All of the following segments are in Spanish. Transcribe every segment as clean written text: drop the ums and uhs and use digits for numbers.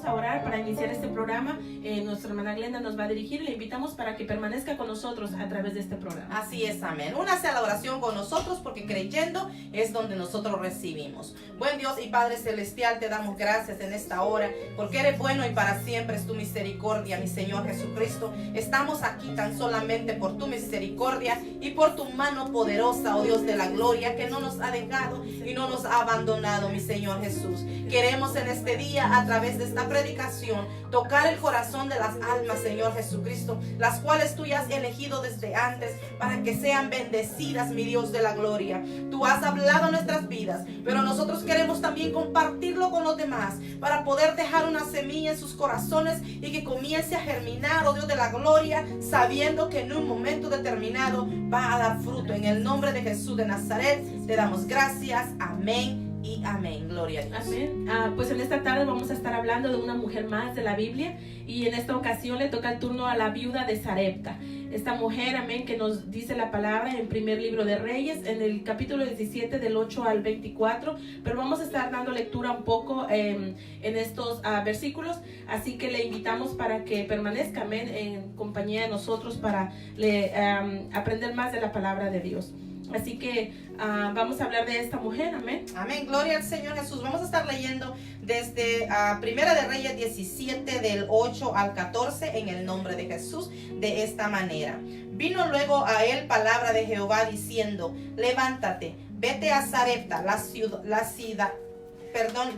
vamos a orar para iniciar este programa. Nuestra hermana Glenda nos va a dirigir y le invitamos para que permanezca con nosotros a través de este programa. Así es, amén. Únase a la oración con nosotros porque creyendo es donde nosotros recibimos. Buen Dios y Padre Celestial, te damos gracias en esta hora porque eres bueno y para siempre es tu misericordia, mi Señor Jesucristo. Estamos aquí tan solamente por tu misericordia y por tu mano poderosa, oh Dios de la gloria, que no nos ha dejado y no nos ha abandonado, mi Señor Jesús. Queremos en este día, a través de esta predicación, tocar el corazón de las almas, Señor Jesucristo, las cuales tú ya has elegido desde antes para que sean bendecidas, mi Dios de la gloria. Tú has hablado en nuestras vidas, pero nosotros queremos también compartirlo con los demás para poder dejar una semilla en sus corazones y que comience a germinar, oh Dios de la gloria, sabiendo que en un momento determinado va a dar fruto. En el nombre de Jesús de Nazaret te damos gracias, amén y amén. Gloria a Dios. Amén. Pues en esta tarde vamos a estar hablando de una mujer más de la Biblia, y en esta ocasión le toca el turno a la viuda de Sarepta. Esta mujer, amén, que nos dice la palabra en primer libro de Reyes, en el capítulo 17 del 8 al 24, pero vamos a estar dando lectura un poco en estos versículos, así que le invitamos para que permanezca, amén, en compañía de nosotros para aprender más de la palabra de Dios. Así que vamos a hablar de esta mujer, amén. Amén, gloria al Señor Jesús. Vamos a estar leyendo desde Primera de Reyes 17 del 8 al 14 en el nombre de Jesús de esta manera. Vino luego a él palabra de Jehová diciendo: levántate, vete a Sarepta,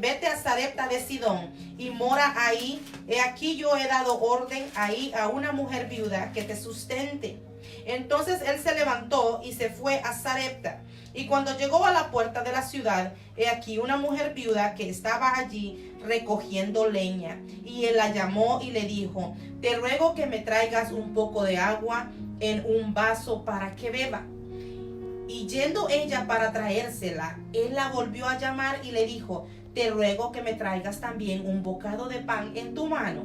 vete a Sarepta de Sidón y mora ahí. He aquí yo he dado orden ahí a una mujer viuda que te sustente. Entonces él se levantó y se fue a Sarepta. Y cuando llegó a la puerta de la ciudad, he aquí una mujer viuda que estaba allí recogiendo leña. Y él la llamó y le dijo: te ruego que me traigas un poco de agua en un vaso para que beba. Y yendo ella para traérsela, él la volvió a llamar y le dijo: te ruego que me traigas también un bocado de pan en tu mano.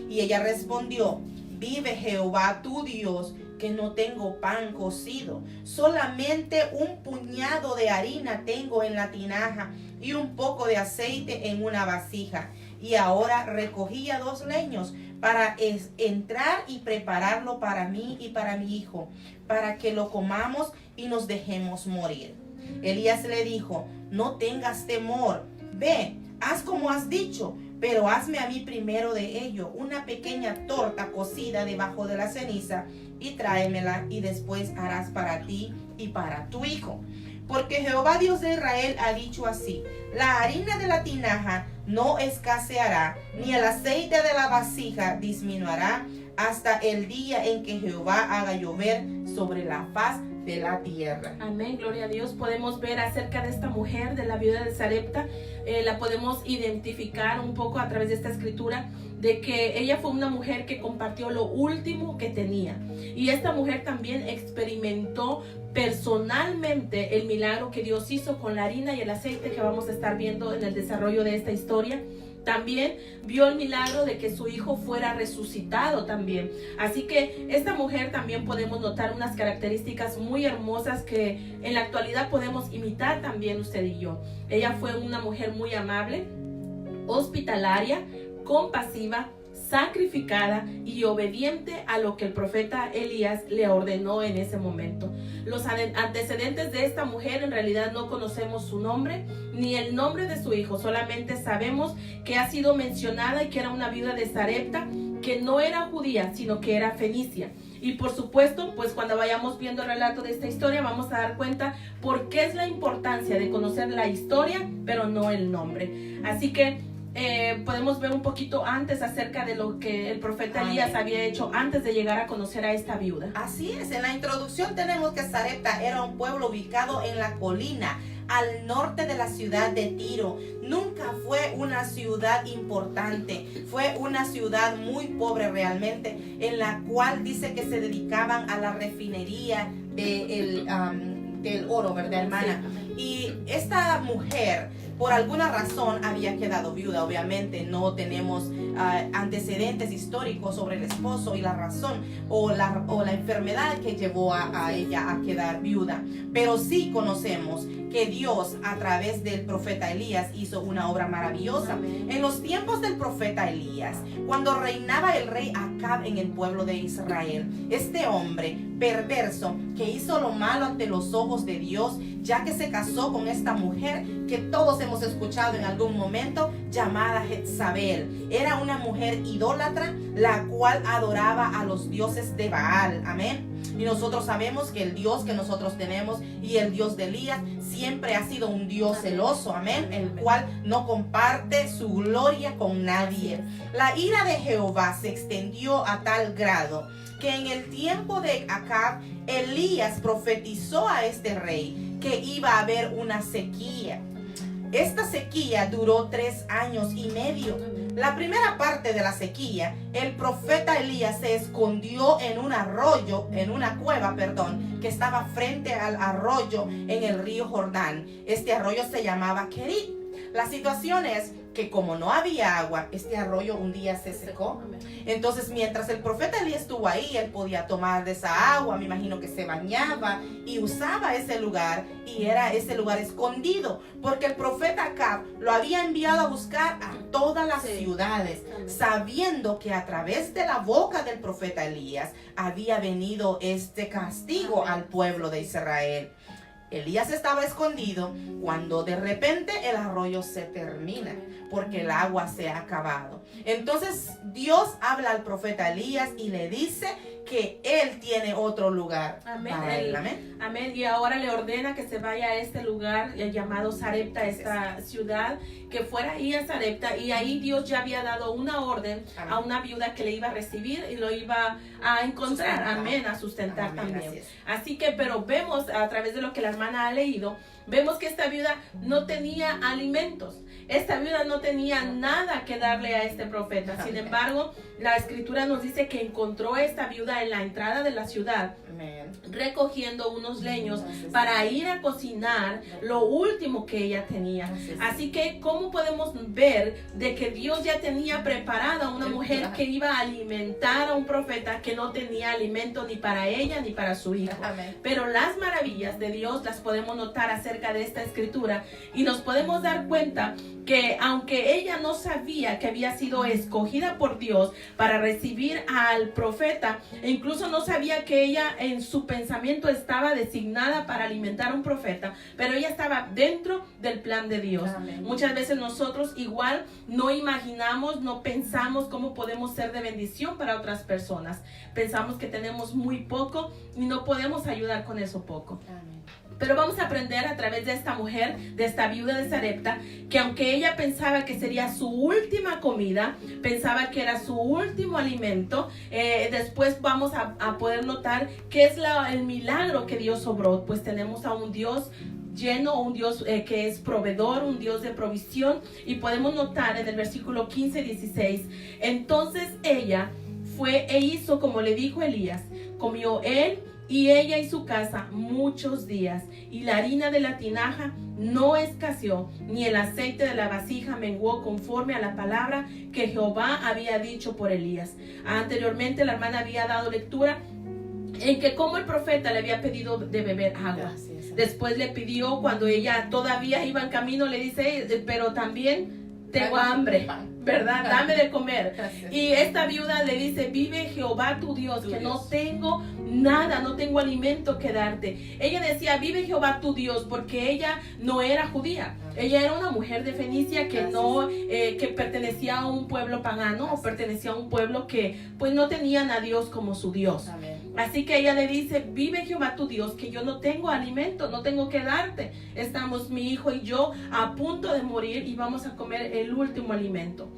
Y ella respondió: vive Jehová tu Dios, que no tengo pan cocido, solamente un puñado de harina tengo en la tinaja y un poco de aceite en una vasija. Y ahora recogía 2 leños para entrar y prepararlo para mí y para mi hijo, para que lo comamos y nos dejemos morir. Elías le dijo: no tengas temor, ve, haz como has dicho, pero hazme a mí primero de ello una pequeña torta cocida debajo de la ceniza y tráemela, y después harás para ti y para tu hijo. Porque Jehová Dios de Israel ha dicho así: la harina de la tinaja no escaseará, ni el aceite de la vasija disminuirá, hasta el día en que Jehová haga llover sobre la faz de la tierra. Amén, gloria a Dios. Podemos ver acerca de esta mujer, de la viuda de Sarepta. La podemos identificar un poco a través de esta escritura, de que ella fue una mujer que compartió lo último que tenía. Y esta mujer también experimentó personalmente el milagro que Dios hizo con la harina y el aceite, que vamos a estar viendo en el desarrollo de esta historia. También vio el milagro de que su hijo fuera resucitado también. Así que esta mujer también podemos notar unas características muy hermosas que en la actualidad podemos imitar también usted y yo. Ella fue una mujer muy amable, hospitalaria, compasiva, sacrificada y obediente a lo que el profeta Elías le ordenó en ese momento. Los antecedentes de esta mujer, en realidad no conocemos su nombre ni el nombre de su hijo, solamente sabemos que ha sido mencionada y que era una viuda de Sarepta, que no era judía, sino que era fenicia. Y por supuesto, pues cuando vayamos viendo el relato de esta historia, vamos a dar cuenta por qué es la importancia de conocer la historia, pero no el nombre. Así que podemos ver un poquito antes acerca de lo que el profeta Elías había hecho antes de llegar a conocer a esta viuda. Así es, en la introducción tenemos que Sarepta era un pueblo ubicado en la colina al norte de la ciudad de Tiro. Nunca fue una ciudad importante, fue una ciudad muy pobre realmente, en la cual dice que se dedicaban a la refinería del oro, ¿verdad, hermana? Y esta mujer por alguna razón había quedado viuda. Obviamente no tenemos antecedentes históricos sobre el esposo y la razón o la enfermedad que llevó a ella a quedar viuda, pero sí conocemos que Dios a través del profeta Elías hizo una obra maravillosa. Amén. En los tiempos del profeta Elías, cuando reinaba el rey Acab en el pueblo de Israel, este hombre perverso que hizo lo malo ante los ojos de Dios, ya que se casó con esta mujer que todos hemos escuchado en algún momento, llamada Jezabel. Era una mujer idólatra, la cual adoraba a los dioses de Baal. Amén. Y nosotros sabemos que el Dios que nosotros tenemos y el Dios de Elías siempre ha sido un Dios celoso, amén, el cual no comparte su gloria con nadie. La ira de Jehová se extendió a tal grado que en el tiempo de Acab, Elías profetizó a este rey que iba a haber una sequía. Esta sequía duró 3 años y medio. La primera parte de la sequía, el profeta Elías se escondió en un arroyo, en una cueva, que estaba frente al arroyo en el río Jordán. Este arroyo se llamaba Kerit. La situación es que como no había agua, este arroyo un día se secó. Entonces, mientras el profeta Elías estuvo ahí, él podía tomar de esa agua, me imagino que se bañaba y usaba ese lugar, y era ese lugar escondido, porque el profeta Acab lo había enviado a buscar a todas las ciudades, sabiendo que a través de la boca del profeta Elías había venido este castigo al pueblo de Israel. Elías estaba escondido cuando de repente el arroyo se termina porque el agua se ha acabado. Entonces Dios habla al profeta Elías y le dice que él tiene otro lugar. Amén. Para él. Amén. Amén. Y ahora le ordena que se vaya a este lugar llamado Sarepta, esta ciudad, que fuera ahí a Sarepta, y ahí Dios ya había dado una orden a una viuda que le iba a recibir y lo iba a encontrar. Amén, a sustentar también. Así que, pero vemos a través de lo que la hermana ha leído, vemos que esta viuda no tenía alimentos. Esta viuda no tenía nada que darle a este profeta. Sin embargo, la escritura nos dice que encontró a esta viuda en la entrada de la ciudad, recogiendo unos leños para ir a cocinar lo último que ella tenía. Así que, ¿cómo podemos ver de que Dios ya tenía preparada a una mujer que iba a alimentar a un profeta que no tenía alimento ni para ella ni para su hijo? Pero las maravillas de Dios las podemos notar acerca de esta escritura, y nos podemos dar cuenta que aunque ella no sabía que había sido escogida por Dios para recibir al profeta, e incluso no sabía que ella en su pensamiento estaba designada para alimentar a un profeta, pero ella estaba dentro del plan de Dios. Amén. Muchas veces nosotros igual no imaginamos, no pensamos cómo podemos ser de bendición para otras personas. Pensamos que tenemos muy poco y no podemos ayudar con eso poco. Amén. Pero vamos a aprender a través de esta mujer, de esta viuda de Sarepta, que aunque ella pensaba que sería su última comida, pensaba que era su último alimento, después vamos a poder notar que es el milagro que Dios obró. Pues tenemos a un Dios lleno, un Dios que es proveedor, un Dios de provisión, y podemos notar en el versículo 15-16, entonces ella fue e hizo como le dijo Elías, comió él y ella y su casa muchos días, y la harina de la tinaja no escaseó, ni el aceite de la vasija menguó, conforme a la palabra que Jehová había dicho por Elías. Anteriormente la hermana había dado lectura en que como el profeta le había pedido de beber agua. Después le pidió, cuando ella todavía iba en camino, le dice, pero también tengo hambre, ¿verdad? Dame de comer. Y esta viuda le dice, vive Jehová tu Dios, que no tengo nada, no tengo alimento que darte. Ella decía, vive Jehová tu Dios, porque ella no era judía. Ella era una mujer de Fenicia que no, que pertenecía a un pueblo pagano, o pertenecía a un pueblo que pues no tenían a Dios como su Dios. Así que ella le dice, vive Jehová tu Dios, que yo no tengo alimento, no tengo que darte. Estamos mi hijo y yo a punto de morir y vamos a comer el último alimento.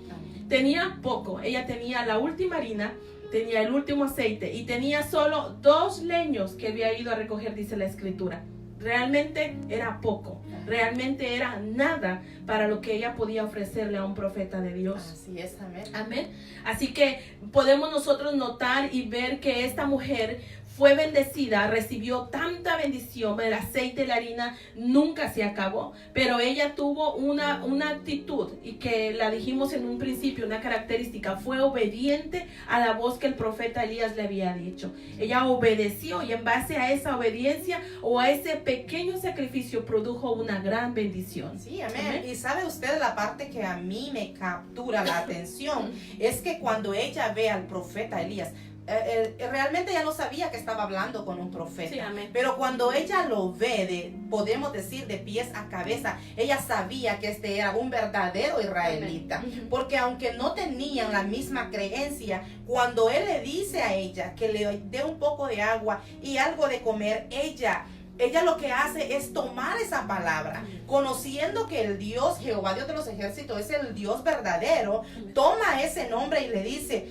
Tenía poco, ella tenía la última harina, tenía el último aceite y tenía solo 2 leños que había ido a recoger, dice la escritura. Realmente era poco, realmente era nada para lo que ella podía ofrecerle a un profeta de Dios. Así es, amén. Amén. Así que podemos nosotros notar y ver que esta mujer fue bendecida, recibió tanta bendición, el aceite, la harina nunca se acabó, pero ella tuvo una actitud, y que la dijimos en un principio, una característica, fue obediente a la voz que el profeta Elías le había dicho. Ella obedeció, y en base a esa obediencia o a ese pequeño sacrificio produjo una gran bendición. Sí, amén. Y sabe usted la parte que a mí me captura la atención, es que cuando ella ve al profeta Elías, realmente ella no sabía que estaba hablando con un profeta, Sí, amén. pero cuando ella lo ve, podemos decir de pies a cabeza, ella sabía que este era un verdadero israelita, Amén. porque aunque no tenían la misma creencia, cuando él le dice a ella que le dé un poco de agua y algo de comer, ella lo que hace es tomar esa palabra, conociendo que el Dios, Jehová Dios de los ejércitos, es el Dios verdadero. Toma ese nombre y le dice: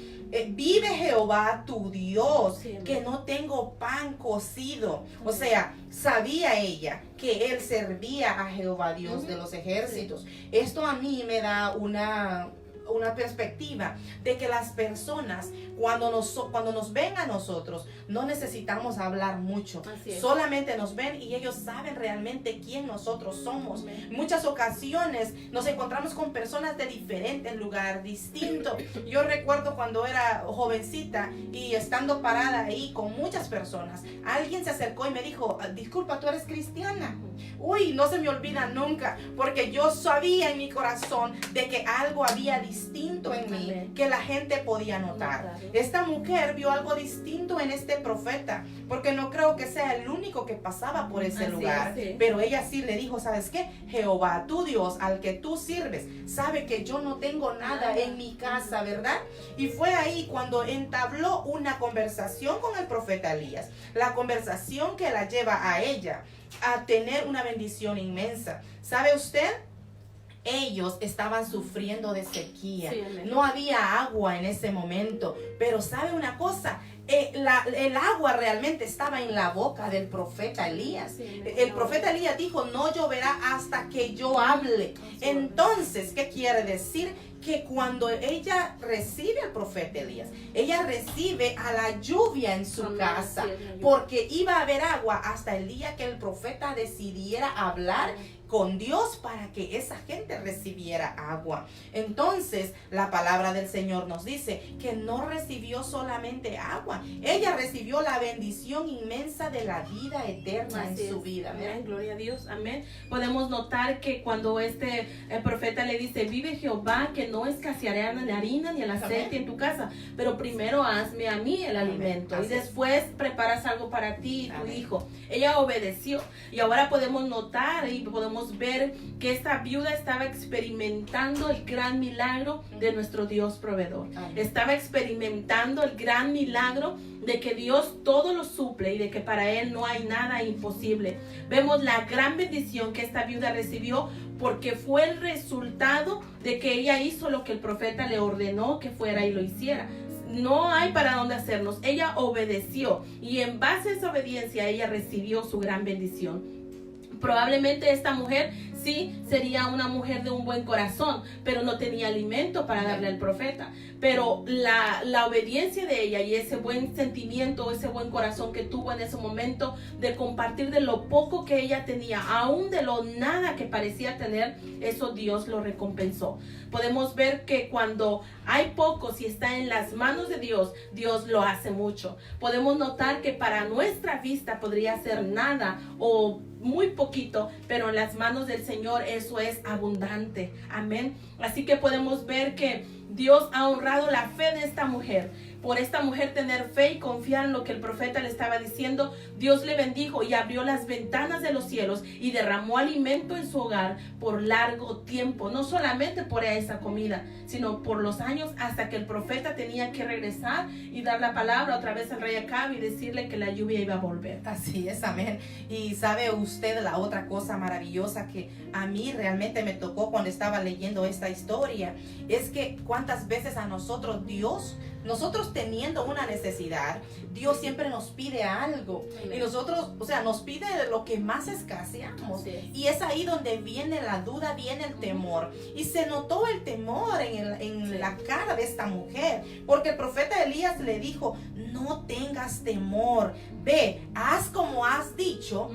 vive Jehová tu Dios, Sí, que no tengo pan cocido. O sea, sabía ella que él servía a Jehová Dios de los ejércitos. Esto a mí me da una perspectiva de que las personas, cuando nos ven a nosotros, no necesitamos hablar mucho. Solamente nos ven y ellos saben realmente quién nosotros somos. En muchas ocasiones nos encontramos con personas de diferentes lugares, distintos. Yo recuerdo cuando era jovencita y estando parada ahí con muchas personas, alguien se acercó y me dijo: disculpa, ¿tú eres cristiana? Uy, no se me olvida nunca, porque yo sabía en mi corazón de que algo había distinto en mí, que la gente podía notar. Esta mujer vio algo distinto en este profeta, porque no creo que sea el único que pasaba por ese lugar, pero ella sí le dijo: ¿sabes qué? Jehová, tu Dios, al que tú sirves, sabe que yo no tengo nada en mi casa, ¿verdad? Y fue ahí cuando entabló una conversación con el profeta Elías, la conversación que la lleva a ella a tener una bendición inmensa. ¿Sabe usted? Ellos estaban sufriendo de sequía. No había agua en ese momento. Pero ¿sabe una cosa? El agua realmente estaba en la boca del profeta Elías. El profeta Elías dijo: no lloverá hasta que yo hable. Entonces, ¿qué quiere decir? Que cuando ella recibe al profeta Elías, ella recibe a la lluvia en su casa, porque iba a haber agua hasta el día que el profeta decidiera hablar con Dios para que esa gente recibiera agua. Entonces, la palabra del Señor nos dice que no recibió solamente agua, ella recibió la bendición inmensa de la vida eterna en su vida. Amén. Gloria a Dios. Amén. Podemos notar que cuando el profeta le dice: vive Jehová, que no escaseará ni la harina ni el aceite en tu casa, pero primero hazme a mí el alimento, y después preparas algo para ti y tu hijo. Ella obedeció, y ahora podemos notar y podemos ver que esta viuda estaba experimentando el gran milagro de nuestro Dios proveedor. Estaba experimentando el gran milagro de que Dios todo lo suple y de que para Él no hay nada imposible. Vemos la gran bendición que esta viuda recibió, porque fue el resultado de que ella hizo lo que el profeta le ordenó que fuera y lo hiciera. No hay para dónde hacernos. Ella obedeció, y en base a esa obediencia ella recibió su gran bendición. Probablemente esta mujer sí sería una mujer de un buen corazón, pero no tenía alimento para darle al profeta. Pero la obediencia de ella y ese buen sentimiento, ese buen corazón que tuvo en ese momento de compartir de lo poco que ella tenía, aún de lo nada que parecía tener, eso Dios lo recompensó. Podemos ver que cuando hay poco, si está en las manos de Dios, Dios lo hace mucho. Podemos notar que para nuestra vista podría ser nada o muy poquito, pero en las manos del Señor eso es abundante. Amén. Así que podemos ver que Dios ha honrado la fe de esta mujer. Por esta mujer tener fe y confiar en lo que el profeta le estaba diciendo, Dios le bendijo y abrió las ventanas de los cielos y derramó alimento en su hogar por largo tiempo. No solamente por esa comida, sino por los años hasta que el profeta tenía que regresar y dar la palabra otra vez al rey Acab y decirle que la lluvia iba a volver. Así es, amén. Y sabe usted la otra cosa maravillosa que a mí realmente me tocó cuando estaba leyendo esta historia, es que cuántas veces a nosotros Dios nosotros teniendo una necesidad, Dios siempre nos pide algo. Amén. Y nosotros, o sea, nos pide lo que más escaseamos. Así es. Y es ahí donde viene la duda, viene el temor. Y se notó el temor en la cara de esta mujer. Porque el profeta Elías le dijo, no tengas temor. Ve, haz como has dicho,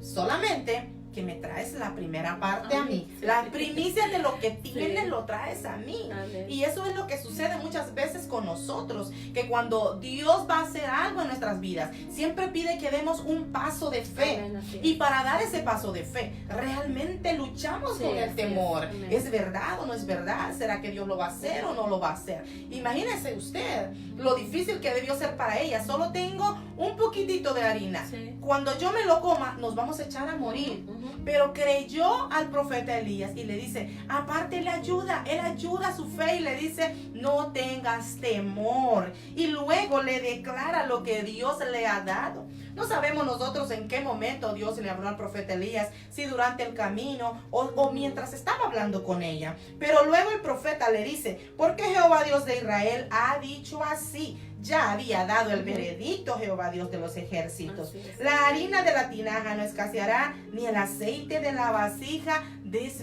solamente que me traes la primera parte a mí. Sí, La sí. primicia de lo que tienes Sí. lo traes a mí. Amén. Y eso es lo que sucede muchas veces con nosotros, que cuando Dios va a hacer algo en nuestras vidas, siempre pide que demos un paso de fe. Amén, así es. Y para dar ese paso de fe, realmente luchamos Sí, con el así temor. es. Amén. ¿Es verdad o no es verdad? ¿Será que Dios lo va a hacer o no lo va a hacer? Imagínese usted lo difícil que debió ser para ella. Solo tengo un poquitito de harina. Sí. Cuando yo me lo coma, nos vamos a echar a morir. Pero creyó al profeta Elías y le dice, aparte le ayuda, él ayuda a su fe y le dice, no tengas temor. Y luego le declara lo que Dios le ha dado. No sabemos nosotros en qué momento Dios le habló al profeta Elías, si durante el camino o mientras estaba hablando con ella. Pero luego el profeta le dice, porque Jehová Dios de Israel ha dicho así. Ya había dado el veredicto Jehová Dios de los ejércitos. Así es. La harina de la tinaja no escaseará, ni el aceite de la vasija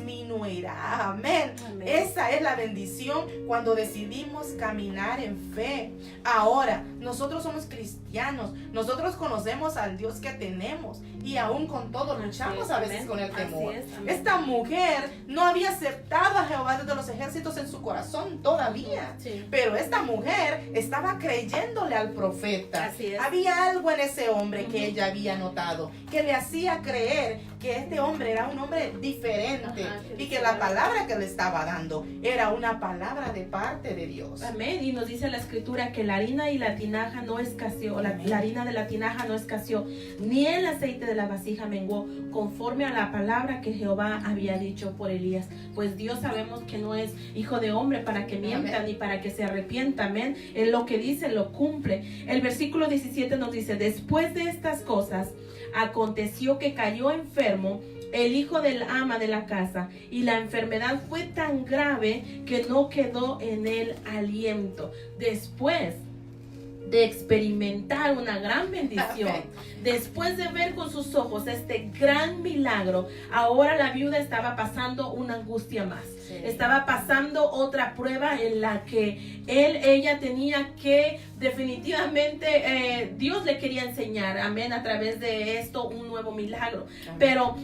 disminuirá. Amén. Amén. Esa es la bendición cuando decidimos caminar en fe. Ahora, nosotros somos cristianos. Nosotros conocemos al Dios que tenemos. Y aún con todo Así luchamos es, a veces amén. con el Así temor. es, amén. Esta mujer no había aceptado a Jehová Dios de los ejércitos en su corazón todavía. Sí. Pero esta mujer estaba creyéndole al profeta. Así es. Había algo en ese hombre que Ujú. ella había notado, que le hacía creer que este hombre era un hombre diferente Ajá, que y que la palabra que le estaba dando era una palabra de parte de Dios. Amén. Y nos dice la escritura que la harina y la tinaja no escaseó, Amén. la harina de la tinaja no escaseó, ni el aceite de la vasija menguó, conforme a la palabra que Jehová había dicho por Elías. Pues Dios sabemos que no es hijo de hombre para que mienta, Amén. ni para que se arrepienta. Amén. En lo que dice lo cumple. El versículo 17 nos dice, después de estas cosas, aconteció que cayó enfermo el hijo del ama de la casa, y la enfermedad fue tan grave que no quedó en él aliento. Después de experimentar una gran bendición, Amén. después de ver con sus ojos este gran milagro, ahora la viuda estaba pasando una angustia más. Sí. Estaba pasando otra prueba en la que ella tenía que definitivamente Dios le quería enseñar, amén, a través de esto un nuevo milagro. Amén. Pero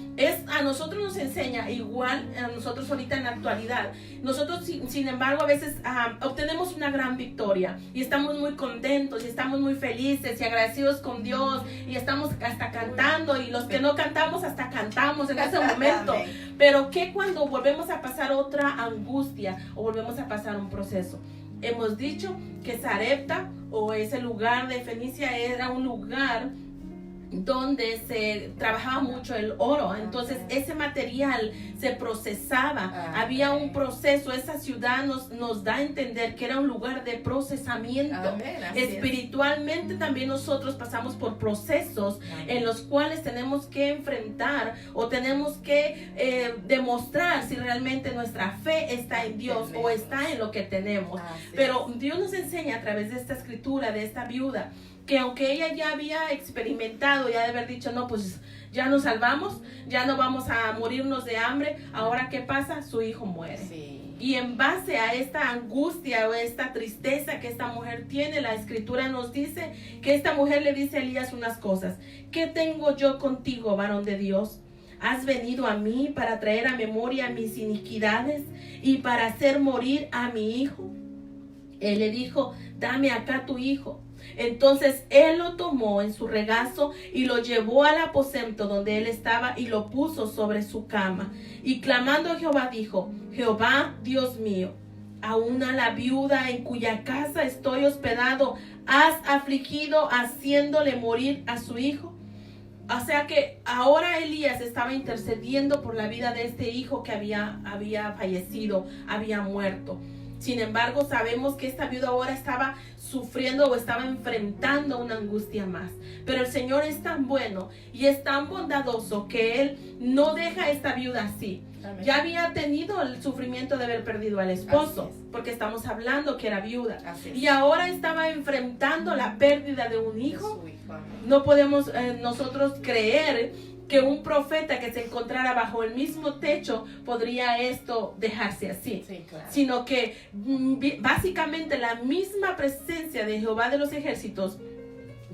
a nosotros nos enseña igual a nosotros ahorita en la actualidad. Nosotros sin embargo a veces obtenemos una gran victoria y estamos muy contentos y estamos muy felices y agradecidos con Dios y estamos hasta cantando, y los que no cantamos hasta cantamos en ese momento. Amén. Pero ¿qué cuando volvemos a pasar otra angustia o volvemos a pasar un proceso? Hemos dicho que Sarepta, o ese lugar de Fenicia, era un lugar donde se trabajaba mucho el oro. Entonces ese material se procesaba, había un proceso. Esa ciudad nos da a entender que era un lugar de procesamiento. Amén, así es. Espiritualmente también nosotros pasamos por procesos en los cuales tenemos que enfrentar o tenemos que demostrar si realmente nuestra fe está en Dios o está en lo que tenemos. Así es. Pero Dios nos enseña a través de esta escritura, de esta viuda, que aunque ella ya había experimentado, ya de haber dicho, no, pues ya nos salvamos, ya no vamos a morirnos de hambre, ahora ¿qué pasa? Su hijo muere. Sí. Y en base a esta angustia o esta tristeza que esta mujer tiene, la escritura nos dice que esta mujer le dice a Elías unas cosas. ¿Qué tengo yo contigo, varón de Dios? ¿Has venido a mí para traer a memoria mis iniquidades y para hacer morir a mi hijo? Él le dijo, dame acá tu hijo. Entonces él lo tomó en su regazo y lo llevó al aposento donde él estaba y lo puso sobre su cama. Y clamando a Jehová dijo, Jehová, Dios mío, aún a la viuda en cuya casa estoy hospedado, ¿has afligido haciéndole morir a su hijo? O sea que ahora Elías estaba intercediendo por la vida de este hijo que había fallecido, había muerto. Sin embargo, sabemos que esta viuda ahora estaba sufriendo o estaba enfrentando una angustia más. Pero el Señor es tan bueno y es tan bondadoso que Él no deja a esta viuda así. Amén. Ya había tenido el sufrimiento de haber perdido al esposo, Así es. porque estamos hablando que era viuda. Así es. Y ahora estaba enfrentando la pérdida de un De hijo. su hijo, amén. No podemos nosotros creer que un profeta que se encontrara bajo el mismo techo podría esto dejarse así. Sí, claro. Sino que básicamente la misma presencia de Jehová de los ejércitos,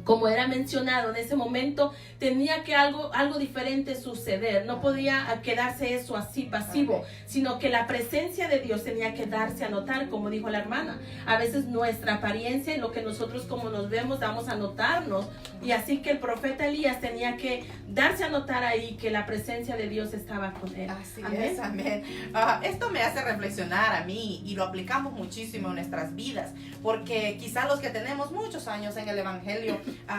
como era mencionado en ese momento, tenía que algo diferente suceder. No podía quedarse eso así pasivo, sino que la presencia de Dios tenía que darse a notar, como dijo la hermana. A veces nuestra apariencia y lo que nosotros como nos vemos damos a notarnos, y así que el profeta Elías tenía que darse a notar ahí que la presencia de Dios estaba con él. Así Amén. es, amén. Esto me hace reflexionar a mí y lo aplicamos muchísimo en nuestras vidas, porque quizá los que tenemos muchos años en el Evangelio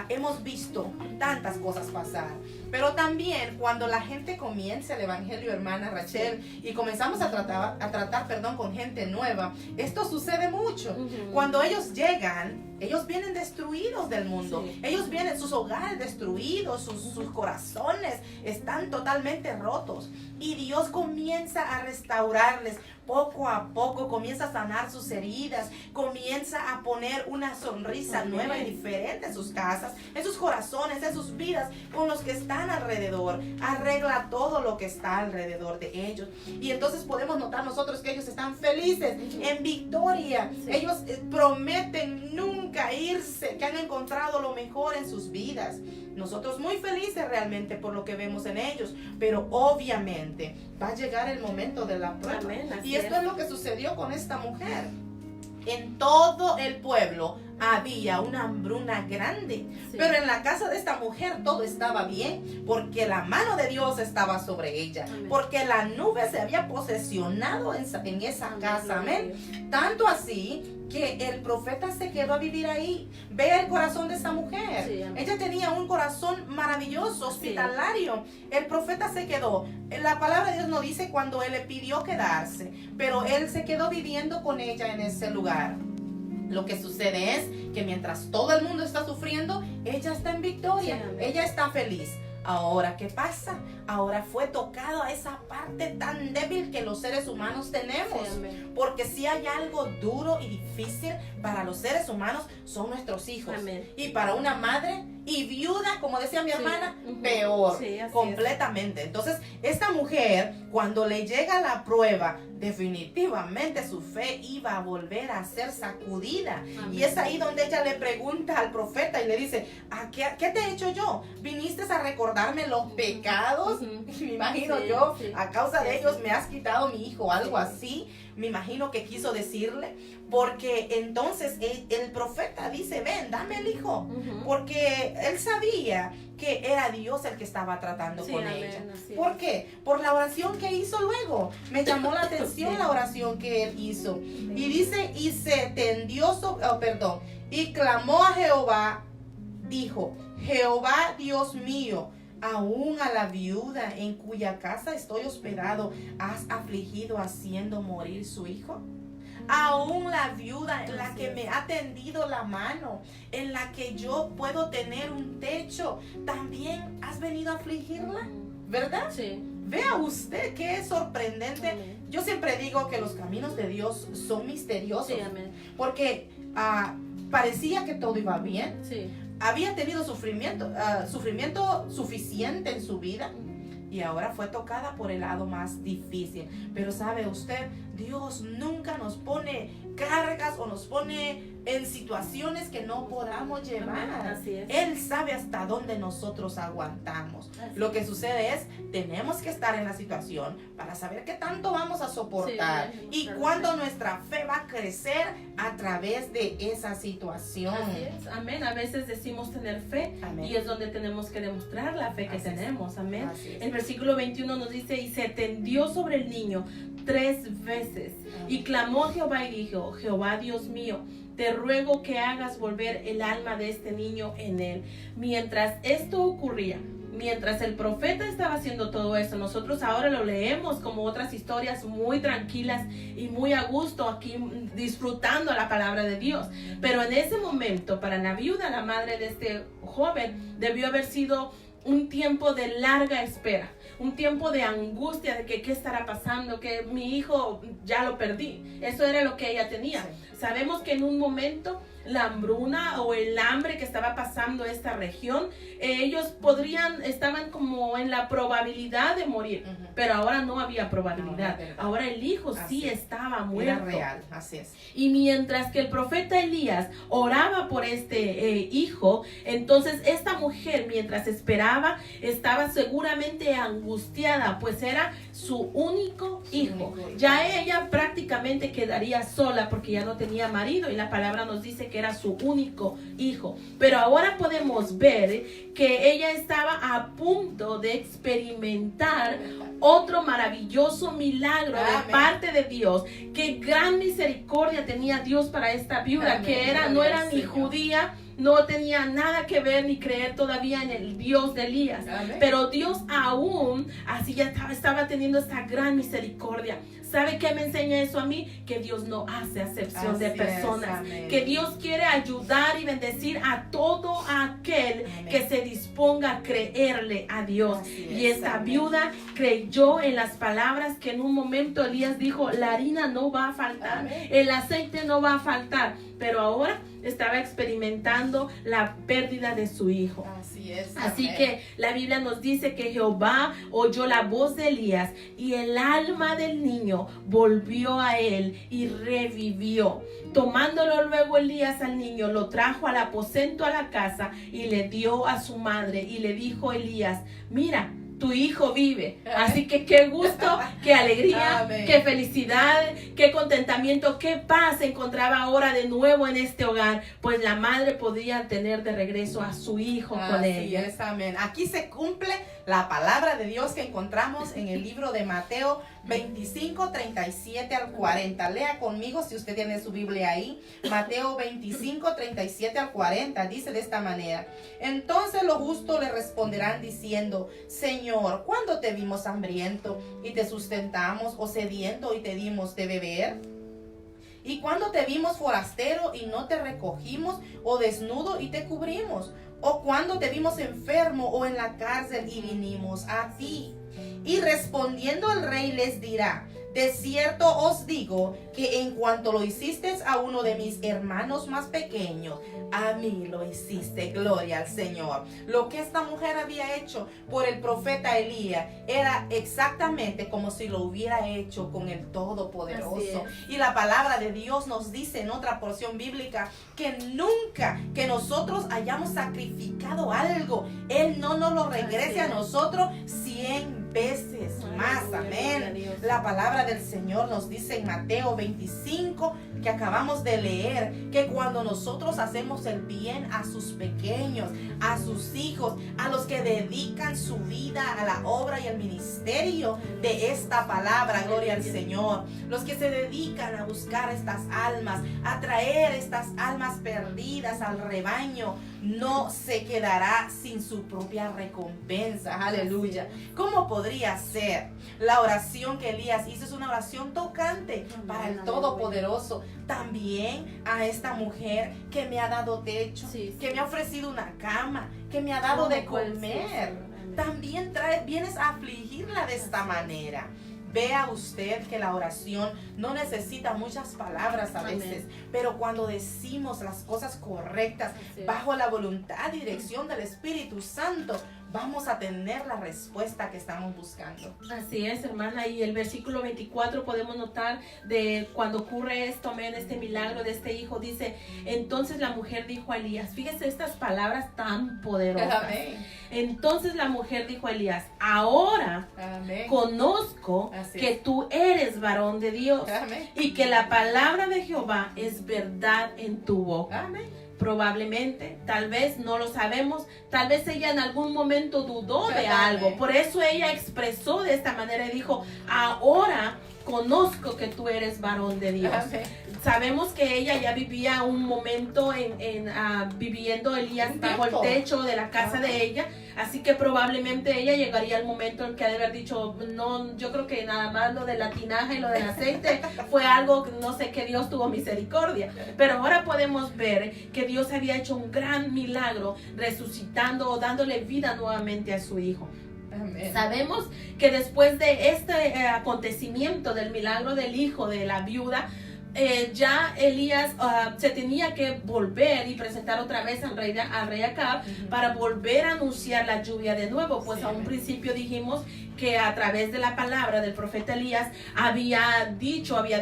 hemos visto tantas cosas pasar, pero también cuando la gente comienza el Evangelio, hermana Rachel, y comenzamos a tratar con gente nueva, esto sucede mucho. Ujú. Cuando ellos llegan, ellos vienen destruidos del mundo. Sí. Ellos vienen, sus hogares destruidos, sus corazones están totalmente rotos. Y Dios comienza a restaurarles poco a poco, comienza a sanar sus heridas, comienza a poner una sonrisa Amén. nueva y diferente en sus casas, en sus corazones, en sus vidas, con los que están alrededor. Arregla todo lo que está alrededor de ellos. Y entonces podemos notar nosotros que ellos están felices, en victoria. Sí. Ellos prometen nunca irse, que han encontrado lo mejor en sus vidas. Nosotros muy felices realmente por lo que vemos en ellos, pero obviamente va a llegar el momento de la prueba. Amén, así Y esto es. es lo que sucedió con esta mujer. En todo el pueblo había una hambruna grande, Sí. pero en la casa de esta mujer todo estaba bien, porque la mano de Dios estaba sobre ella, Amén. porque la nube se había posesionado en esa Amén, casa, gloria a amén. Dios. Tanto así que el profeta se quedó a vivir ahí. Ve el corazón de esta mujer. Sí, amén. Ella tenía un corazón maravilloso, hospitalario. El profeta se quedó. La palabra de Dios no dice cuando él le pidió quedarse, pero él se quedó viviendo con ella en ese lugar. Lo que sucede es que mientras todo el mundo está sufriendo, ella está en victoria, Sí, amén. ella está feliz. Ahora, ¿qué pasa? Ahora fue tocado a esa parte tan débil que los seres humanos tenemos. Sí, amén. Porque si hay algo duro y difícil para los seres humanos, son nuestros hijos. Amén. Y para una madre y viuda, como decía mi Sí, hermana, ujú. peor, Sí, así completamente. Entonces, esta mujer, cuando le llega la prueba, definitivamente su fe iba a volver a ser sacudida. Amén. Y es ahí donde ella le pregunta al profeta y le dice, ¿qué te he hecho yo? ¿Viniste a recordarme los pecados? Ujú. Me imagino Sí, yo, sí. a causa de Sí, ellos sí. me has quitado mi hijo, algo Sí. así. Me imagino que quiso decirle, porque entonces el profeta dice, ven, dame el hijo. Ujú. Porque él sabía que era Dios el que estaba tratando Sí, con amén, ella. así ¿Por es. qué? Por la oración que hizo luego. Me llamó la atención Sí. la oración que él hizo. Y dice, y se tendió y clamó a Jehová, dijo, Jehová Dios mío, aún a la viuda en cuya casa estoy hospedado, ¿has afligido haciendo morir su hijo? Aún la viuda en la que me ha tendido la mano, en la que yo puedo tener un techo, también has venido a afligirla, ¿verdad? Sí. Vea usted que es sorprendente. Amén. Yo siempre digo que los caminos de Dios son misteriosos, Sí, amén. porque parecía que todo iba bien, Sí. había tenido sufrimiento suficiente en su vida, y ahora fue tocada por el lado más difícil. Pero sabe usted, Dios nunca nos pone cargas o nos pone en situaciones que no podamos llevar. Amén, así es. Él sabe hasta dónde nosotros aguantamos. Así Lo que sucede es, tenemos que estar en la situación para saber qué tanto vamos a soportar Sí, y claro, cuándo sí. nuestra fe va a crecer a través de esa situación. Así es, amén. A veces decimos tener fe Amén. y es donde tenemos que demostrar la fe que Así es. tenemos, amén. Así es. El versículo 21 nos dice, y se tendió sobre el niño 3 veces y clamó a Jehová y dijo, Jehová Dios mío, te ruego que hagas volver el alma de este niño en él. Mientras esto ocurría, mientras el profeta estaba haciendo todo eso, nosotros ahora lo leemos como otras historias muy tranquilas y muy a gusto aquí disfrutando la palabra de Dios. Pero en ese momento, para la viuda, la madre de este joven, debió haber sido un tiempo de larga espera. un tiempo de angustia, de que qué estará pasando, que mi hijo ya lo perdí. Eso era lo que ella tenía. Sí. Sabemos que en un momento la hambruna o el hambre que estaba pasando esta región, ellos estaban como en la probabilidad de morir, pero ahora no había probabilidad. Ahora el hijo sí estaba muerto. Era real, así es. Y mientras que el profeta Elías oraba por este hijo, entonces esta mujer, mientras esperaba, estaba seguramente angustiada, pues era su único hijo. Ya ella prácticamente quedaría sola porque ya no tenía marido, y la palabra nos dice que era su único hijo. Pero ahora podemos ver que ella estaba a punto de experimentar otro maravilloso milagro de parte de Dios. Qué gran misericordia tenía Dios para esta viuda, que no era ni judía, no tenía nada que ver ni creer todavía en el Dios de Elías. Pero Dios aún así ya estaba teniendo esta gran misericordia. ¿Sabe qué me enseña eso a mí? Que Dios no hace acepción de personas. Que Dios quiere ayudar y bendecir a todo aquel que se disponga a creerle a Dios. Y esta viuda creyó en las palabras que en un momento Elías dijo: la harina no va a faltar, el aceite no va a faltar. Pero ahora estaba experimentando la pérdida de su hijo. Así que la Biblia nos dice que Jehová oyó la voz de Elías y el alma del niño volvió a él y revivió. Tomándolo luego Elías al niño, lo trajo al aposento a la casa y le dio a su madre, y le dijo Elías: mira, tu hijo vive. Así que qué gusto, qué alegría, qué felicidad, qué contentamiento, qué paz se encontraba ahora de nuevo en este hogar, pues la madre podía tener de regreso a su hijo con ella. Así es, amén. Aquí se cumple la palabra de Dios que encontramos en el libro de Mateo 25, 37 al 40. Lea conmigo si usted tiene su Biblia ahí. Mateo 25, 37 al 40. Dice de esta manera: entonces los justos le responderán diciendo: Señor, ¿cuándo te vimos hambriento y te sustentamos, o sediento y te dimos de beber? ¿Y cuándo te vimos forastero y no te recogimos, o desnudo y te cubrimos? ¿O cuándo te vimos enfermo o en la cárcel y vinimos a ti? Y respondiendo el rey les dirá: de cierto os digo que en cuanto lo hicisteis a uno de mis hermanos más pequeños, a mí lo hiciste. Gloria al Señor. Lo que esta mujer había hecho por el profeta Elías era exactamente como si lo hubiera hecho con el Todopoderoso. Y la palabra de Dios nos dice en otra porción bíblica que nunca que nosotros hayamos sacrificado algo, Él no nos lo regrese a nosotros 100 veces más. Amén. La palabra del Señor nos dice en Mateo 25, que acabamos de leer, que cuando nosotros hacemos el bien a sus pequeños, a sus hijos, a los que dedican su vida a la obra y el ministerio de esta palabra, gloria al Señor, los que se dedican a buscar estas almas, a traer estas almas perdidas al rebaño, no se quedará sin su propia recompensa. Aleluya. ¿Cómo podría ser? La oración que Elías hizo es una oración tocante para el Todopoderoso. También a esta mujer que me ha dado techo, que me ha ofrecido una cama, que me ha dado de comer. También vienes a afligirla de esta manera. Vea usted que la oración no necesita muchas palabras a veces, pero cuando decimos las cosas correctas, bajo la voluntad y dirección del Espíritu Santo, vamos a tener la respuesta que estamos buscando. Así es, hermana. Y el versículo 24 podemos notar de cuando ocurre esto, amén, este milagro de este hijo. Dice: entonces la mujer dijo a Elías, fíjese estas palabras tan poderosas. Amén. Entonces la mujer dijo a Elías: ahora conozco que tú eres varón de Dios. Amén. Y que la palabra de Jehová es verdad en tu boca. Amén. Probablemente, tal vez, no lo sabemos, tal vez ella en algún momento dudó de algo, por eso ella expresó de esta manera y dijo: ahora conozco que tú eres varón de Dios. Amén. Sabemos que ella ya vivía un momento viviendo Elías bajo el techo de la casa de ella, así que probablemente ella llegaría al momento en que ha de haber dicho: no, yo creo que nada más lo de la tinaja y lo del aceite fue algo, no sé, que Dios tuvo misericordia. Pero ahora podemos ver que Dios había hecho un gran milagro resucitando o dándole vida nuevamente a su hijo. Amén. Sabemos que después de este acontecimiento del milagro del hijo de la viuda, ya Elías se tenía que volver y presentar otra vez al rey Acab para volver a anunciar la lluvia de nuevo. Pues Sí, a un amén. principio dijimos que a través de la palabra del profeta Elías había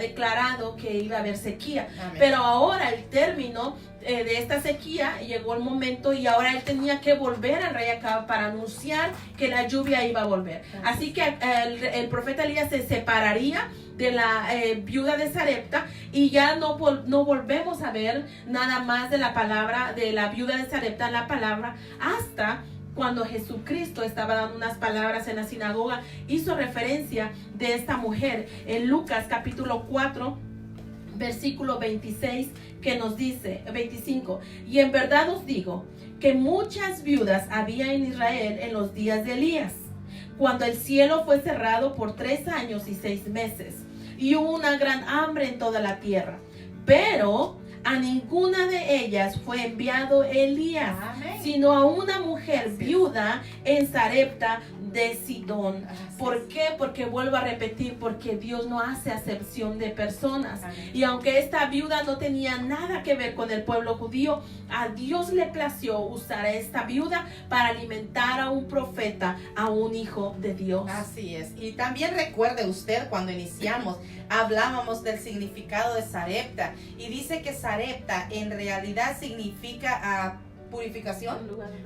declarado que iba a haber sequía. Amén. Pero ahora el término de esta sequía llegó el momento y ahora él tenía que volver al rey Acab para anunciar que la lluvia iba a volver. Así que el profeta Elías se separaría de la viuda de Sarepta y ya no volvemos a ver nada más de la palabra de la viuda de Sarepta, la palabra, hasta cuando Jesucristo estaba dando unas palabras en la sinagoga, hizo referencia de esta mujer en Lucas capítulo 4, versículo 26, que nos dice, 25, y en verdad os digo que muchas viudas había en Israel en los días de Elías, cuando el cielo fue cerrado por 3 años y 6 meses, y hubo una gran hambre en toda la tierra, pero a ninguna de ellas fue enviado Elías, Amén. sino a una mujer Así es. viuda en Sarepta de Sidón. Así ¿Por es. qué? Porque vuelvo a repetir, porque Dios no hace acepción de personas. Amén. Y aunque esta viuda no tenía nada que ver con el pueblo judío, a Dios le plació usar a esta viuda para alimentar a un profeta, a un hijo de Dios. Así es. Y también recuerde usted, cuando iniciamos, hablábamos del significado de Sarepta. Y dice que Sarepta en realidad significa purificación,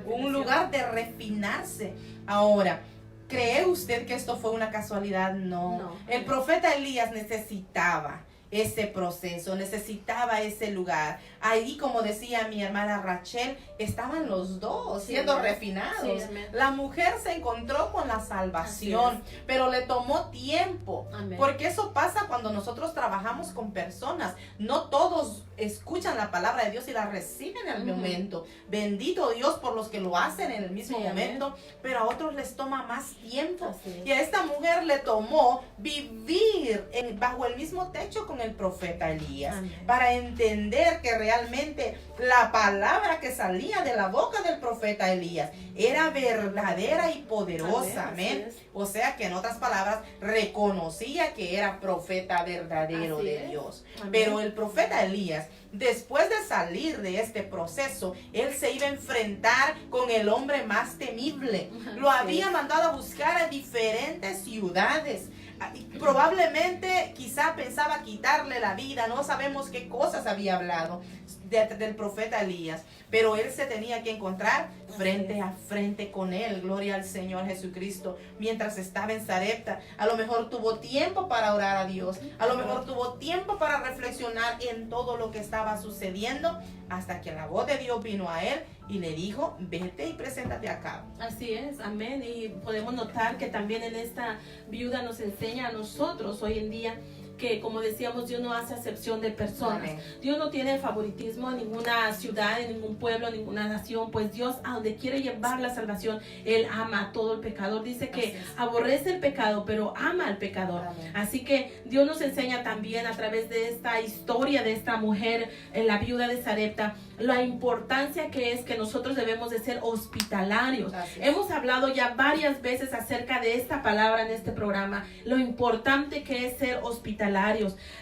un lugar de refinarse. Ahora, ¿cree usted que esto fue una casualidad? No. No. El profeta Elías necesitaba ese proceso, necesitaba ese lugar. Ahí, como decía mi hermana Rachel, estaban los dos Sí, siendo amén. refinados. Sí, amén. La mujer se encontró con la salvación, pero le tomó tiempo. Amén. Porque eso pasa cuando nosotros trabajamos con personas. No todos escuchan la palabra de Dios y la reciben en el Ujú. momento. Bendito Dios por los que lo hacen en el mismo Sí, amén. momento, pero a otros les toma más tiempo. Así es. Y a esta mujer le tomó vivir bajo el mismo techo con el profeta Elías, Amén. para entender que realmente la palabra que salía de la boca del profeta Elías era verdadera y poderosa. Amén, Amén. así es. O sea que en otras palabras reconocía que era profeta verdadero Así de es. Dios. Amén. Pero el profeta Elías, después de salir de este proceso, él se iba a enfrentar con el hombre más temible. Lo Así había es. mandado a buscar a diferentes ciudades. Y probablemente quizá pensaba quitarle la vida, no sabemos qué cosas había hablado del profeta Elías, pero él se tenía que encontrar frente a frente con él. Gloria al Señor Jesucristo. Mientras estaba en Sarepta, a lo mejor tuvo tiempo para orar a Dios, a lo mejor tuvo tiempo para reflexionar en todo lo que estaba sucediendo, hasta que la voz de Dios vino a él y le dijo: vete y preséntate acá. Así es, amén. Y podemos notar que también en esta viuda nos enseña a nosotros hoy en día que, como decíamos, Dios no hace acepción de personas. Amén. Dios no tiene favoritismo en ninguna ciudad, en ningún pueblo, en ninguna nación. Pues Dios, a donde quiere llevar la salvación, Él ama a todo el pecador. Dice que Así es. aborrece el pecado, pero ama al pecador. Amén. Así que Dios nos enseña también a través de esta historia de esta mujer, la viuda de Sarepta, la importancia que es que nosotros debemos de ser hospitalarios. Así es. Hemos hablado ya varias veces acerca de esta palabra en este programa, lo importante que es ser hospitalarios.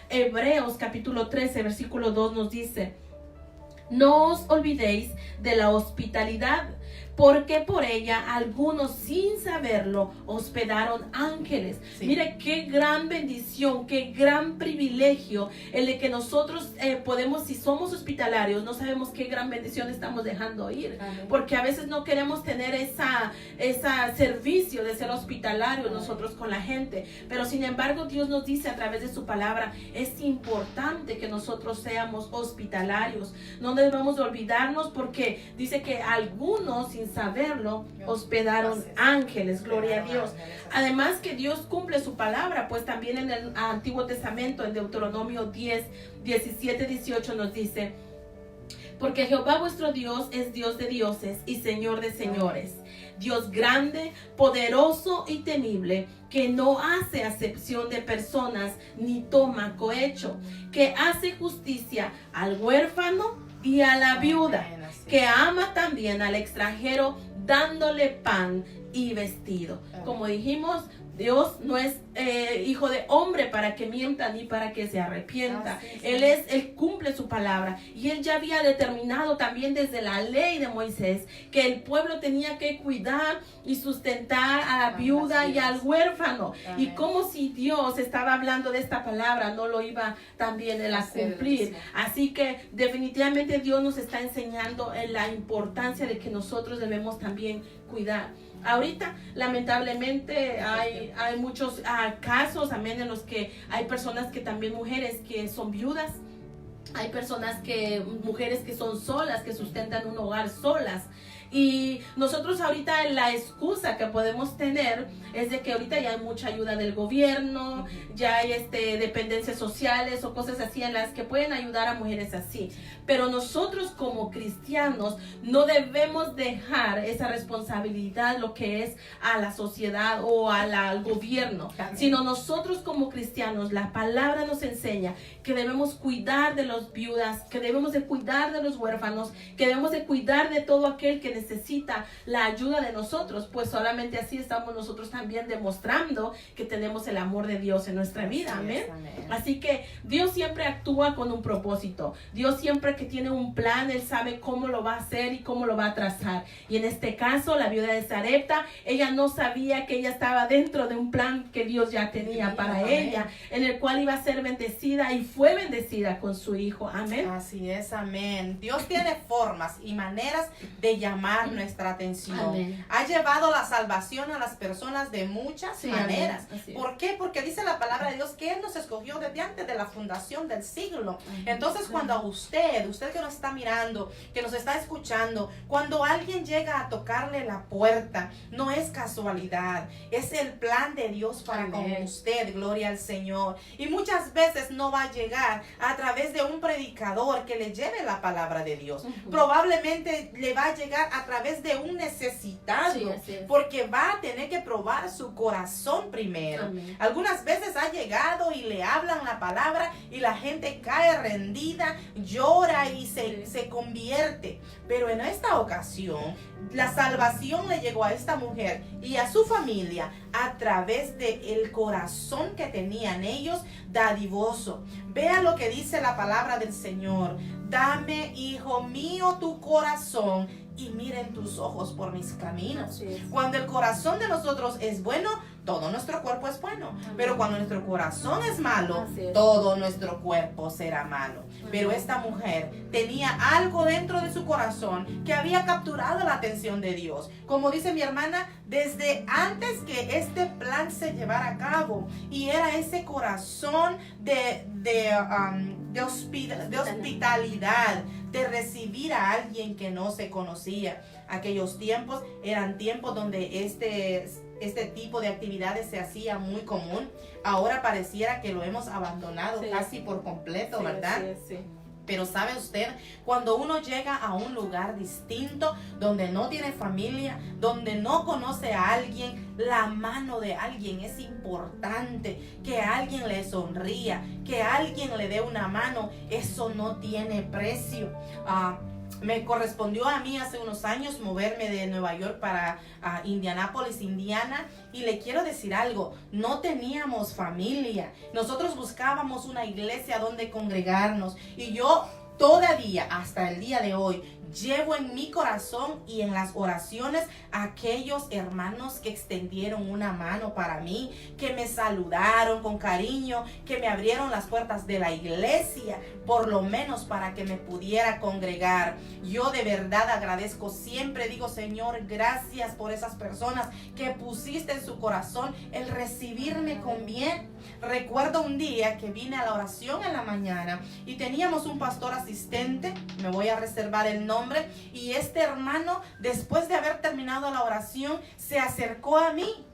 Hebreos capítulo 13, versículo 2 nos dice: no os olvidéis de la hospitalidad, porque por ella algunos, sin saberlo, hospedaron ángeles. Sí. Mire qué gran bendición, qué gran privilegio el de que nosotros podemos, si somos hospitalarios, no sabemos qué gran bendición estamos dejando ir. Amén. Porque a veces no queremos tener esa servicio de ser hospitalarios nosotros con la gente. Pero sin embargo, Dios nos dice a través de su palabra, es importante que nosotros seamos hospitalarios. No debemos de olvidarnos, porque dice que algunos, sin saberlo, hospedaron ángeles. Gloria a Dios. Además que Dios cumple su palabra, pues también en el Antiguo Testamento, en Deuteronomio 10, 17, 18 nos dice: porque Jehová vuestro Dios es Dios de dioses y Señor de señores, Dios grande, poderoso y temible, que no hace acepción de personas ni toma cohecho, que hace justicia al huérfano y a la viuda, Amén, así que ama también al extranjero, dándole pan y vestido. Como dijimos, Dios no es hijo de hombre para que mienta ni para que se arrepienta. Él cumple su palabra, y Él ya había determinado también desde la ley de Moisés que el pueblo tenía que cuidar y sustentar a la viuda y al huérfano. Y como si Dios estaba hablando de esta palabra, no lo iba también Él a cumplir. Así que definitivamente Dios nos está enseñando en la importancia de que nosotros debemos también cuidar. Ahorita, lamentablemente, hay muchos casos, amén, en los que hay personas que también, mujeres que son viudas. Hay mujeres que son solas, que sustentan un hogar solas. Y nosotros ahorita la excusa que podemos tener es de que ahorita ya hay mucha ayuda del gobierno, ya hay dependencias sociales o cosas así en las que pueden ayudar a mujeres así. Pero nosotros como cristianos no debemos dejar esa responsabilidad, lo que es a la sociedad o al gobierno, sino nosotros como cristianos, la palabra nos enseña que debemos cuidar de las viudas, que debemos de cuidar de los huérfanos, que debemos de cuidar de todo aquel que necesita la ayuda de nosotros, pues solamente así estamos nosotros también demostrando que tenemos el amor de Dios en nuestra vida, amén. Así que Dios siempre actúa con un propósito. Dios siempre que tiene un plan, Él sabe cómo lo va a hacer y cómo lo va a trazar. Y en este caso, la viuda de Sarepta, ella no sabía que ella estaba dentro de un plan que Dios ya tenía para ella, en el cual iba a ser bendecida, y fue bendecida con su hijo, amén. Así es, amén. Dios tiene formas y maneras de llamar nuestra atención. Amén. Ha llevado la salvación a las personas de muchas maneras. ¿Por qué? Porque dice la palabra de Dios que Él nos escogió desde antes de la fundación del siglo. Entonces, cuando usted que nos está mirando, que nos está escuchando, cuando alguien llega a tocarle la puerta, no es casualidad, es el plan de Dios para con usted, gloria al Señor. Y muchas veces no va a llegar a través de un predicador que le lleve la palabra de Dios. Probablemente le va a llegar a través de un necesitado, porque va a tener que probar su corazón primero. Algunas veces ha llegado y le hablan la palabra y la gente cae rendida, llora y se convierte. Pero en esta ocasión, la salvación le llegó a esta mujer y a su familia a través del corazón que tenían ellos dadivoso. Vea lo que dice la palabra del Señor: dame, hijo mío, tu corazón, y miren tus ojos por mis caminos. Cuando el corazón de nosotros es bueno, todo nuestro cuerpo es bueno. Pero cuando nuestro corazón es malo, todo nuestro cuerpo será malo. Pero esta mujer tenía algo dentro de su corazón que había capturado la atención de Dios. Como dice mi hermana, desde antes que este plan se llevara a cabo. Y era ese corazón de hospitalidad, de recibir a alguien que no se conocía. Aquellos tiempos eran tiempos donde este tipo de actividades se hacía muy común. Ahora pareciera que lo hemos abandonado casi por completo, ¿verdad? Pero ¿sabe usted? Cuando uno llega a un lugar distinto, donde no tiene familia, donde no conoce a alguien, la mano de alguien es importante. Que alguien le sonría, que alguien le dé una mano, eso no tiene precio. Me correspondió a mí hace unos años moverme de Nueva York para Indianápolis, Indiana, y le quiero decir algo: no teníamos familia. Nosotros buscábamos una iglesia donde congregarnos, y yo todavía hasta el día de hoy llevo en mi corazón y en las oraciones a aquellos hermanos que extendieron una mano para mí, que me saludaron con cariño, que me abrieron las puertas de la iglesia, por lo menos para que me pudiera congregar. Yo de verdad agradezco, siempre digo: Señor, gracias por esas personas que pusiste en su corazón el recibirme con bien. Recuerdo un día que vine a la oración en la mañana y teníamos un pastor asistente, me voy a reservar el nombre, y este hermano, después de haber terminado la oración, se acercó a mí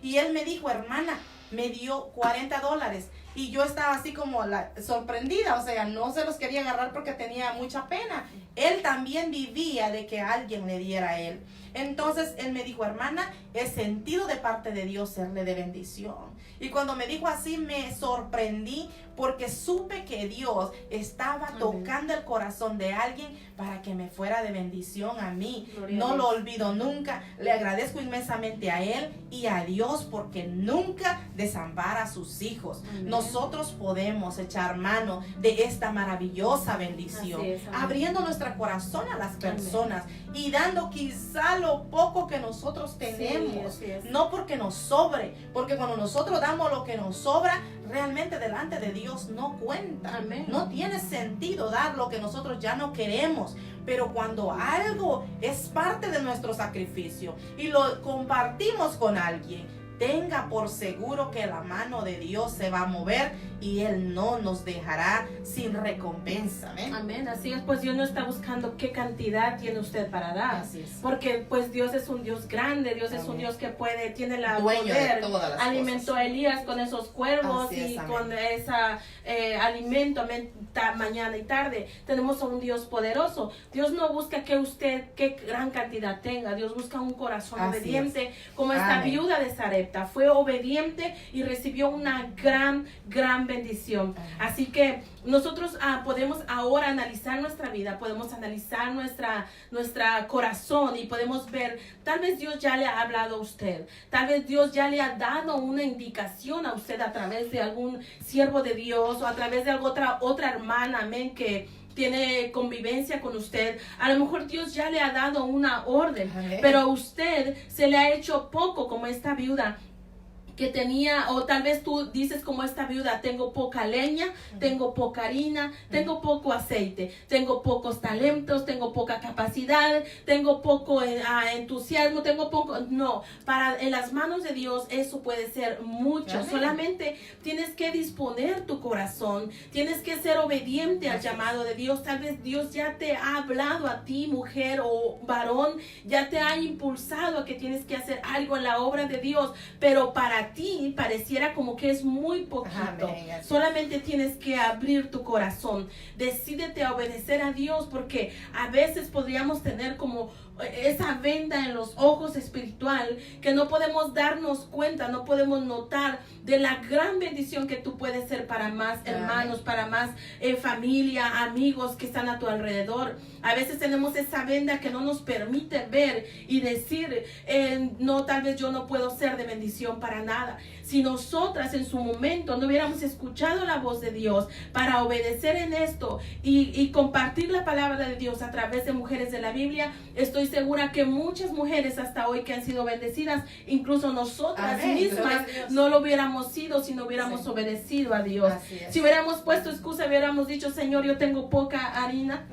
y él me dijo: hermana, me dio $40. Y yo estaba así como sorprendida, o sea, no se los quería agarrar porque tenía mucha pena. Él también vivía de que alguien le diera a él. Entonces él me dijo: hermana, he sentido de parte de Dios serle de bendición. Y cuando me dijo así, me sorprendí porque supe que Dios estaba tocando el corazón de alguien para que me fuera de bendición a mí. No lo olvido nunca. Le agradezco inmensamente a Él y a Dios porque nunca desampara a sus hijos. Amén. Nosotros podemos echar mano de esta maravillosa bendición, abriendo nuestro corazón a las personas y dando quizá lo poco que nosotros tenemos. No porque nos sobre, porque cuando nosotros damos lo que nos sobra, realmente delante de Dios no cuenta. Amén. No tiene sentido dar lo que nosotros ya no queremos. Pero cuando algo es parte de nuestro sacrificio y lo compartimos con alguien, tenga por seguro que la mano de Dios se va a mover y Él no nos dejará sin recompensa. Amén. Amén. Así es, pues Dios no está buscando qué cantidad tiene usted para dar. Así es. Porque pues Dios es un Dios grande, Dios es un Dios que puede, tiene la dueño poder. De todas las alimentó cosas. A Elías con esos cuervos y amén. Con esa alimento, amén, mañana y tarde. Tenemos a un Dios poderoso. Dios no busca que usted, qué gran cantidad tenga. Dios busca un corazón así obediente, como esta viuda de Sarepta. Fue obediente y recibió una gran bendición. Así que nosotros podemos ahora analizar nuestra vida, podemos analizar nuestra corazón y podemos ver, tal vez Dios ya le ha hablado a usted, tal vez Dios ya le ha dado una indicación a usted a través de algún siervo de Dios o a través de otra hermana, amén, que tiene convivencia con usted. A lo mejor Dios ya le ha dado una orden, amén, pero a usted se le ha hecho poco, como esta viuda que tenía, o tal vez tú dices como esta viuda, tengo poca leña, tengo poca harina, tengo poco aceite, tengo pocos talentos, tengo poca capacidad, tengo poco entusiasmo, tengo poco, no, en las manos de Dios eso puede ser mucho. Amén. Solamente tienes que disponer tu corazón, tienes que ser obediente al llamado de Dios. Tal vez Dios ya te ha hablado a ti, mujer o varón, ya te ha impulsado a que tienes que hacer algo en la obra de Dios, pero para ti pareciera como que es muy poquito. Amén. Solamente tienes que abrir tu corazón, decídete a obedecer a Dios, porque a veces podríamos tener como esa venda en los ojos espiritual que no podemos darnos cuenta, no podemos notar de la gran bendición que tú puedes ser para más hermanos, para más familia, amigos que están a tu alrededor. A veces tenemos esa venda que no nos permite ver y decir, no, tal vez yo no puedo ser de bendición para nada. Si nosotras en su momento no hubiéramos escuchado la voz de Dios para obedecer en esto y compartir la palabra de Dios a través de mujeres de la Biblia, estoy segura que muchas mujeres hasta hoy que han sido bendecidas, incluso nosotras mismas, no lo hubiéramos sido si no hubiéramos obedecido a Dios. Si hubiéramos puesto excusa, hubiéramos dicho, Señor, yo tengo poca harina,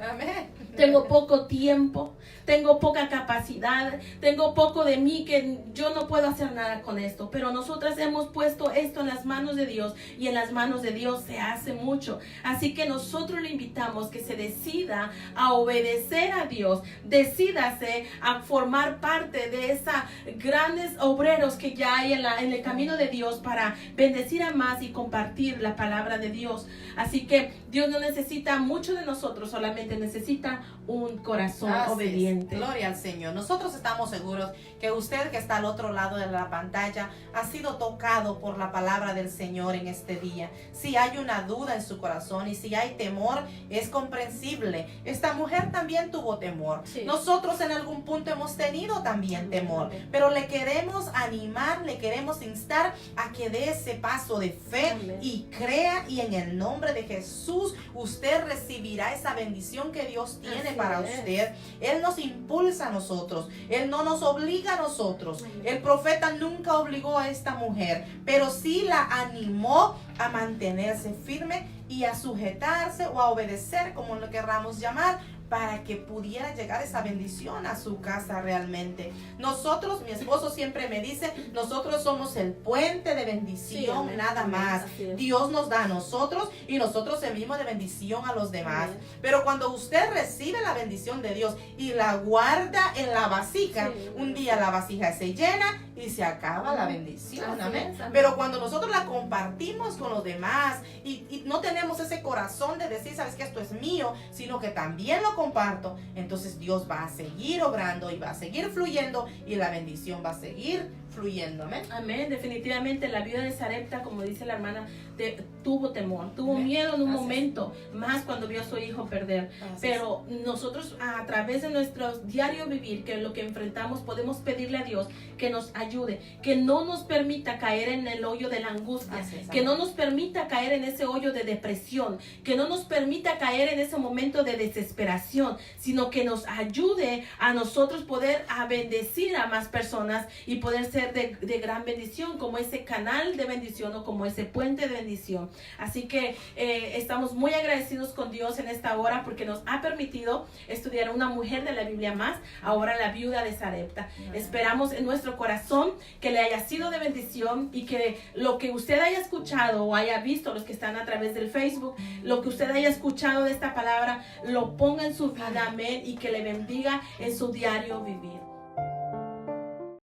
tengo poco tiempo, tengo poca capacidad, tengo poco de mí, que yo no puedo hacer nada con esto. Pero nosotras hemos puesto esto en las manos de Dios y en las manos de Dios se hace mucho. Así que nosotros le invitamos que se decida a obedecer a Dios, decídase a formar parte de esos grandes obreros que ya hay en el camino de Dios para bendecir a más y compartir la palabra de Dios. Así que Dios no necesita mucho de nosotros, solamente necesita un corazón obediente. Gloria al Señor. Nosotros estamos seguros que usted que está al otro lado de la pantalla ha sido tocado por la palabra del Señor en este día. Si hay una duda en su corazón y si hay temor, es comprensible. Esta mujer también tuvo temor. Nosotros en algún punto hemos tenido también temor, pero le queremos animar, le queremos instar a que dé ese paso de fe y crea, y en el nombre de Jesús usted recibirá esa bendición que Dios tiene para usted. Él nos impulsa a nosotros, Él no nos obliga a nosotros. El profeta nunca obligó a esta mujer, pero sí la animó a mantenerse firme y a sujetarse o a obedecer, como lo querramos llamar, para que pudiera llegar esa bendición a su casa realmente. Nosotros, mi esposo siempre me dice, nosotros somos el puente de bendición, nada más. Dios nos da a nosotros y nosotros servimos de bendición a los demás. Pero cuando usted recibe la bendición de Dios y la guarda en la vasija, un día la vasija se llena y se acaba la bendición. Amén. Pero cuando nosotros la compartimos con los demás y no tenemos ese corazón de decir, sabes que esto es mío, sino que también lo comparto, entonces Dios va a seguir obrando y va a seguir fluyendo y la bendición va a seguir fluyendo. Amén. Amén. Definitivamente la viuda de Sarepta, como dice la hermana, tuvo temor, tuvo Amén. miedo en un Así es. momento, más cuando vio a su hijo perder. Así Pero nosotros a través de nuestro diario vivir, que es lo que enfrentamos, podemos pedirle a Dios que nos ayude, que no nos permita caer en el hoyo de la angustia, Así es, que amén. no nos permita caer en ese hoyo de depresión, que no nos permita caer en ese momento de desesperación, sino que nos ayude a nosotros poder a bendecir a más personas y poder ser de gran bendición, como ese canal de bendición o como ese puente de bendición. Así que estamos muy agradecidos con Dios en esta hora porque nos ha permitido estudiar una mujer de la Biblia más, ahora la viuda de Sarepta. Esperamos en nuestro corazón que le haya sido de bendición y que lo que usted haya escuchado o haya visto, los que están a través del Facebook, lo que usted haya escuchado de esta palabra, lo ponga en su vida, amén, y que le bendiga en su diario vivir.